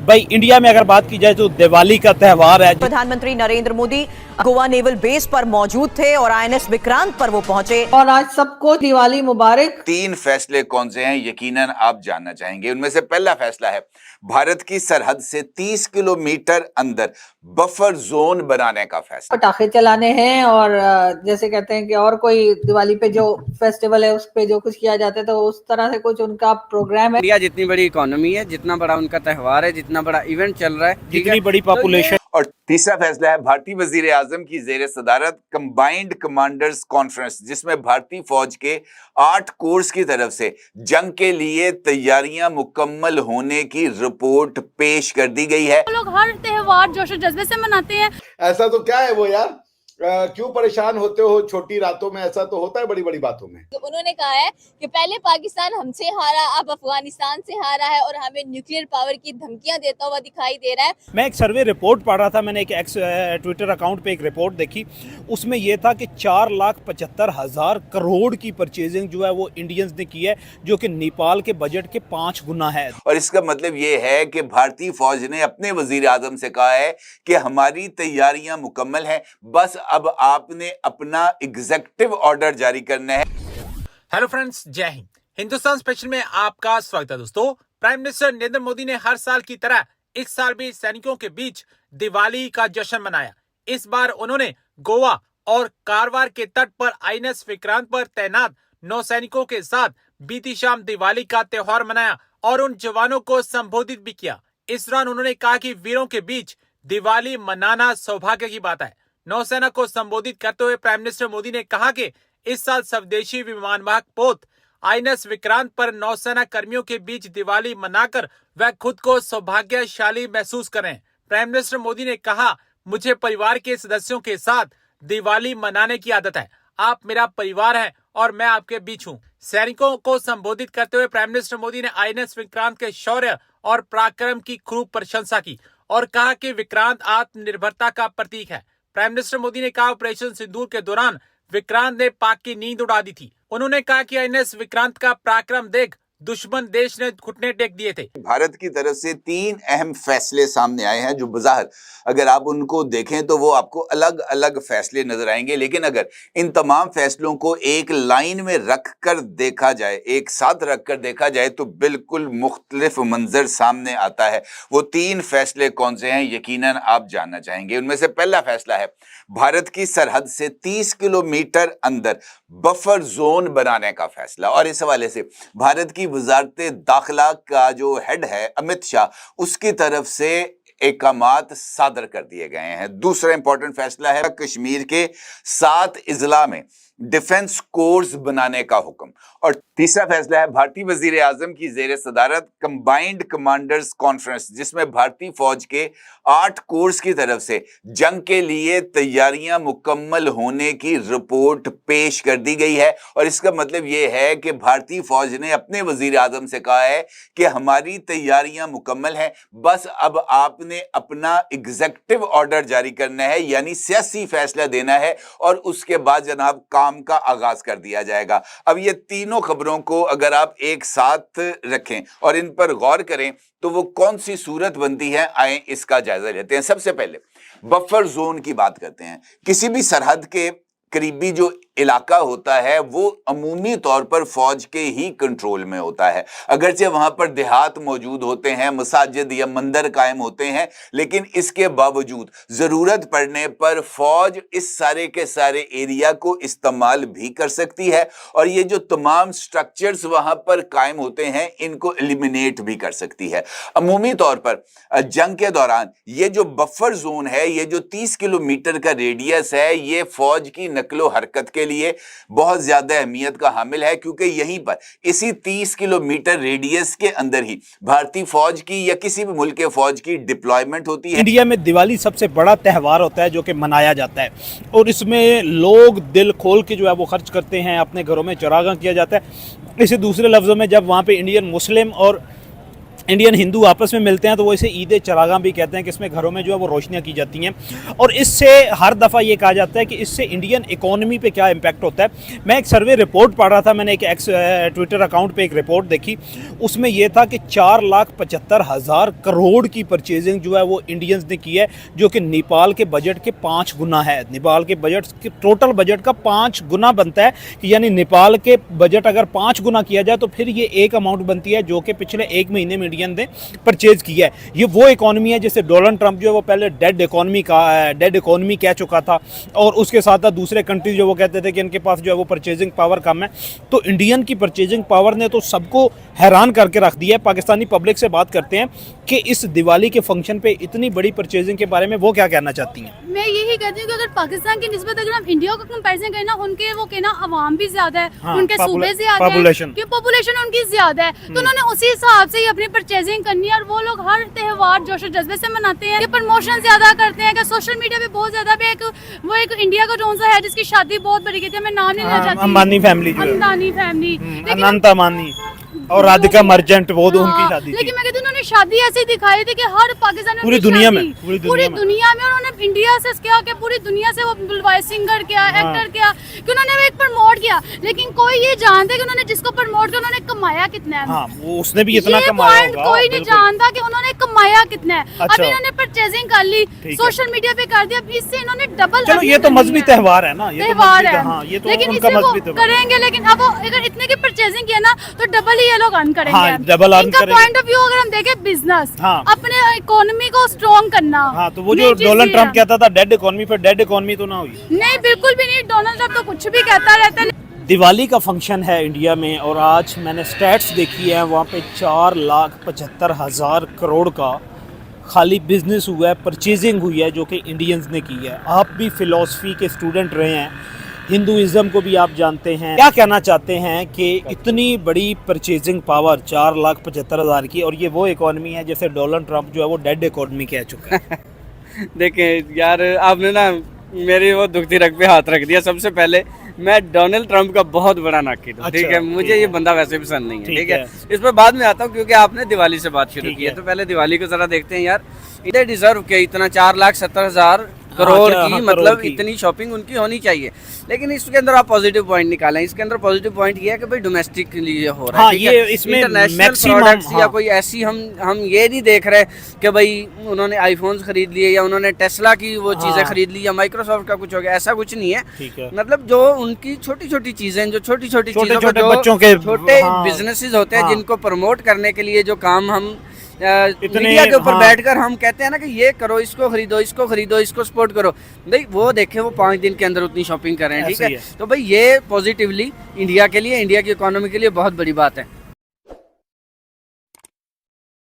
भाई इंडिया में अगर बात की जाए तो दिवाली का त्यौहार है। प्रधानमंत्री नरेंद्र मोदी गोवा नेवल बेस पर मौजूद थे और आईएनएस विक्रांत पर वो पहुंचे। और आज सबको दिवाली मुबारक। 3 फैसले कौन से हैं यकीनन आप जानना चाहेंगे। उनमें से पहला फैसला है भारत की सरहद से 30 किलोमीटर अंदर बफर जोन बनाने का फैसला। पटाखे चलाने हैं और जैसे कहते हैं कि और कोई दिवाली पे जो फेस्टिवल है उस पे जो कुछ किया जाता है तो उस तरह से कुछ उनका प्रोग्राम है। इंडिया जितनी बड़ी इकोनॉमी है, जितना बड़ा उनका त्यौहार है, जितना बड़ा इवेंट चल रहा है, जितनी बड़ी पॉपुलेशन। और तीसरा फैसला है भारतीय वजीर आजम की जेर सदारत कंबाइंड कमांडर्स कॉन्फ्रेंस, जिसमें भारतीय फौज के 8 कोर्स की तरफ से जंग के लिए तैयारियां मुकम्मल होने की रिपोर्ट पेश कर दी गई है। लोग हर त्योहार जोश और जज्बे से मनाते हैं। ऐसा तो क्या है वो यार, क्यों परेशान होते हो छोटी रातों में? ऐसा तो होता है बड़ी बड़ी बातों में। तो उन्होंने कहा है कि पहले पाकिस्तान हमसे हारा, अब अफगानिस्तान से हारा है और हमें न्यूक्लियर पावर की धमकियां देता हुआ दिखाई दे रहा है। मैं एक सर्वे रिपोर्ट पढ़ रहा था, मैंने एक एक्स ट्विटर अकाउंट पे एक रिपोर्ट देखी, उसमें यह था कि 4,75,000 करोड़ की परचेजिंग जो है वो इंडियंस ने की है, जो कि नेपाल के बजट के 5 गुना है। और इसका मतलब ये है कि भारतीय फौज ने अपने वजीर आजम से कहा है कि हमारी तैयारियां मुकम्मल हैं, बस अब आपने अपना एग्जीक्यूटिव ऑर्डर जारी करना है। हेलो फ्रेंड्स, जय हिंद। हिंदुस्तान स्पेशल में आपका स्वागत है। दोस्तों, प्राइम मिनिस्टर नरेंद्र मोदी ने हर साल की तरह इस साल भी सैनिकों के बीच दिवाली का जश्न मनाया। इस बार उन्होंने गोवा और कारवार के तट पर आईएनएस विक्रांत पर तैनात नौसैनिकों के साथ बीती शाम दिवाली का त्योहार मनाया और उन जवानों को संबोधित भी किया। इस दौरान उन्होंने कहा कि वीरों के बीच दिवाली मनाना सौभाग्य की बात है। नौसेना को संबोधित करते हुए प्राइम मिनिस्टर मोदी ने कहा कि इस साल स्वदेशी विमानवाहक पोत आईएनएस विक्रांत पर नौसेना कर्मियों के बीच दिवाली मनाकर वह खुद को सौभाग्यशाली महसूस करें। प्राइम मिनिस्टर मोदी ने कहा, मुझे परिवार के सदस्यों के साथ दिवाली मनाने की आदत है। आप मेरा परिवार है और मैं आपके बीच हूँ। सैनिकों को संबोधित करते हुए प्राइम मिनिस्टर मोदी ने आईएनएस विक्रांत के शौर्य और पराक्रम की खूब प्रशंसा की और कहा कि विक्रांत आत्मनिर्भरता का प्रतीक है। प्राइम मिनिस्टर मोदी ने कहा, ऑपरेशन सिंदूर के दौरान विक्रांत ने पाक की नींद उड़ा दी थी। उन्होंने कहा कि आईएनएस विक्रांत का पराक्रम देख दुश्मन देश ने घुटने टेक दिए थे। भारत की तरफ से 3 अहम फैसले सामने आए हैं, जो बज़ाहिर अगर आप उनको देखें तो वो आपको अलग अलग फैसले नजर आएंगे, लेकिन अगर इन तमाम फैसलों को एक लाइन में रख कर देखा जाए, एक साथ रख कर देखा जाए, तो बिल्कुल मुख्तलिफ मंजर सामने आता है। वो 3 फैसले कौन से हैं यकीनन आप जानना चाहेंगे। उनमें से पहला फैसला है भारत की सरहद से 30 किलोमीटर अंदर बफर जोन बनाने का फैसला, और इस हवाले से भारत की वजारत दाखिला का जो हेड है अमित शाह, उसकी तरफ से एकामात सादर कर दिए गए हैं। दूसरा इंपॉर्टेंट फैसला है कश्मीर के 7 इजला में डिफेंस कोर्स बनाने का हुक्म। और तीसरा फैसला है भारतीय वजीर आजम की जेर सदारत कंबाइंड कमांडर्स कॉन्फ्रेंस, जिसमें भारतीय फौज के 8 कोर्स की तरफ से जंग के लिए तैयारियां मुकम्मल होने की रिपोर्ट पेश कर दी गई है। और इसका मतलब यह है कि भारतीय फौज ने अपने वजीर आजम से कहा है कि हमारी तैयारियां मुकम्मल हैं, बस अब आपने अपना एग्जीक्यूटिव ऑर्डर जारी करना है, यानी सियासी फैसला देना है, और उसके बाद जनाब काम का आगाज कर दिया जाएगा। अब ये तीनों खबरों को अगर आप एक साथ रखें और इन पर गौर करें तो वो कौन सी सूरत बनती है, आए इसका जायजा लेते हैं। सबसे पहले बफर जोन की बात करते हैं। किसी भी सरहद के करीबी जो इलाका होता है वो अमूमी तौर पर फौज के ही कंट्रोल में होता है। अगरचे वहां पर देहात मौजूद होते हैं, मसाजिद या मंदिर कायम होते हैं, लेकिन इसके बावजूद जरूरत पड़ने पर फौज इस सारे के सारे एरिया को इस्तेमाल भी कर सकती है, और ये जो तमाम स्ट्रक्चर्स वहां पर कायम होते हैं इनको एलिमिनेट भी कर सकती है। अमूमी तौर पर जंग के दौरान ये जो बफर जोन है, ये जो 30 किलोमीटर का रेडियस है, ये फौज की नकलो हरकत के लिए बहुत ज्यादा अहमियत का हामिल है, क्योंकि यहीं पर इसी 30 किलोमीटर रेडियस के अंदर ही भारतीय फौज की या किसी भी मुल्क के फौज की डिप्लॉयमेंट होती है। इंडिया में दिवाली सबसे बड़ा त्यौहार होता है जो कि मनाया जाता है, और इसमें लोग दिल खोल के जो है वो खर्च करते हैं, अपने घरों में चरागाह किया जाता है। इसे दूसरे लफ्जों में जब वहाँ पे इंडियन मुस्लिम और इंडियन हिंदू आपस में मिलते हैं तो वो इसे ईद चरागां भी कहते हैं कि इसमें घरों में जो है वो रोशनियां की जाती हैं और इससे हर दफ़ा ये कहा जाता है कि इससे इंडियन इकोनॉमी पे क्या इम्पैक्ट होता है। मैं एक सर्वे रिपोर्ट पढ़ रहा था, मैंने एक एक्स ट्विटर अकाउंट पे एक रिपोर्ट देखी, उसमें यह था कि 4,75,000 करोड़ की परचेजिंग जो है वो इंडियंस ने की है, जो कि नेपाल के बजट के 5 गुना है। नेपाल के बजट के टोटल बजट का 5 गुना बनता है कि यानी नेपाल के बजट अगर 5 गुना किया जाए तो फिर ये एक अमाउंट बनती है जो कि पिछले एक महीने में इंडियन ने परचेज किया है। ये वो इकोनॉमी है जिसे डोनाल्ड ट्रंप जो है वो पहले डेड इकोनॉमी कह चुका था और उसके साथ साथ दूसरे कंट्रीज जो वो कहते थे कि इनके पास जो है वो परचेजिंग पावर कम है। तो इंडियन की परचेजिंग पावर ने तो सबको हैरान करके रख दिया है। पाकिस्तानी पब्लिक से बात करते हैं कि इस दिवाली के फंक्शन पे इतनी बड़ी परचेजिंग के बारे में वो क्या कहना चाहती हैं। मैं यही कहती हूँ कि अगर पाकिस्तान की निस्बत अगर हम इंडिया का कंपैरिजन करें ना, उनके वो कहना अवाम भी ज्यादा है, हाँ, उनके सूबे ज्यादा है, पॉपुलेशन उनकी ज्यादा है, तो उन्होंने उसी हिसाब से ही अपनी परचेजिंग करनी है। और वो लोग हर त्योहार जोश और जज्बे से मनाते हैं, प्रमोशन ज्यादा करते हैं कि सोशल मीडिया पे बहुत ज्यादा भी एक इंडिया का कौन सा है जिसकी शादी बहुत बड़ी की थी, मैं नाम नहीं लेना चाहती, अंबानी फैमिली, अनंत अंबानी और राधिका मर्चेंट, वो दो उनकी शादी थी। लेकिन मैं कहती हूँ उन्होंने शादी ऐसी दिखाई थी कि हर पाकिस्तान पूरी दुनिया में उन्होंने इंडिया से क्या कि पूरी दुनिया से वो बुलवाए, सिंगर क्या, एक्टर क्या, कि उन्होंने एक प्रमोट किया। लेकिन कोई ये जानते कि उन्होंने जिसको प्रमोट किया उन्होंने कमाया कितना है। हाँ, वो उसने भी इतना कमाया होगा, कोई नहीं जानता कि उन्होंने कमाया कितना है। अब इन्होंने परचेजिंग कर ली, सोशल मीडिया पे कर दिया, इससे इन्होंने डबल। चलो ये तो मजहबी त्योहार है ना, त्योहार है, लेकिन इसे वो करेंगे। लेकिन अब अगर इतने की परचेजिंग किया ना तो डबल ही ये लोग अर्न करेंगे। डबल अर्न करेंगे। पॉइंट ऑफ व्यू अगर हम देखें बिजनेस, अपने इकोनॉमी को स्ट्रॉन्ग करना। हाँ, तो वो जो डोनाल्ड ट्रंप कहता था डेड इकोनॉमी, पर डेड इकोनॉमी तो ना हुई। नहीं, बिल्कुल भी नहीं। डोनाल्ड ट्रंप तो कुछ भी कहता रहता है। दिवाली का फंक्शन है इंडिया में और आज मैंने स्टैट्स देखी है, वहाँ पे 4,75,000 करोड़ का खाली बिजनेस हुआ है, परचेजिंग हुई है जो कि इंडियंस ने की है। आप भी फ़िलॉसफी के स्टूडेंट रहे हैं, हिंदुइज़्म को भी आप जानते हैं, क्या कहना चाहते हैं कि इतनी बड़ी परचेजिंग पावर 4,75,000 की, और ये वो इकोनॉमी है जैसे डोनाल्ड ट्रंप जो है वो डेड इकोनॉमी कह चुका है। देखें यार, आपने ना मेरी वो दुखती रग पे हाथ रख दिया। सबसे पहले मैं डोनाल्ड ट्रंप का बहुत बड़ा नाकिद हूँ, ठीक है, मुझे ये बंदा वैसे पसंद नहीं है, ठीक है। इस पर बाद में आता हूँ क्योंकि आपने दिवाली से बात शुरू की है, तो पहले दिवाली को जरा देखते हैं यार। इधर डिजर्व के इतना 4,70,000 करोड़ की, मतलब इतनी शॉपिंग उनकी होनी चाहिए। लेकिन इसके अंदर आप पॉजिटिव पॉइंट निकालें। इसके अंदर पॉजिटिव पॉइंट ये है कि भाई डोमेस्टिक लिए हो रहा है, ये इसमें इंटरनेशनल प्रोडक्ट्स या कोई ऐसी हम ये नहीं देख रहे कि भाई उन्होंने आईफोन्स खरीद लिए या उन्होंने टेस्ला की वो चीजें खरीद ली या माइक्रोसॉफ्ट का कुछ हो गया, ऐसा कुछ नहीं है। मतलब जो उनकी छोटी छोटी चीजें, जो छोटी छोटी चीजों को बच्चों के छोटे बिजनेसेस होते हैं जिनको प्रमोट करने के लिए जो काम हम मीडिया के ऊपर बैठकर हम कहते हैं ना कि ये करो, इसको खरीदो, इसको खरीदो, इसको सपोर्ट करो, भाई वो देखें वो 5 दिन के अंदर उतनी शॉपिंग कर रहे हैं, ठीक है। तो भाई ये पॉजिटिवली इंडिया के लिए, इंडिया की इकोनॉमी के लिए बहुत बड़ी बात है।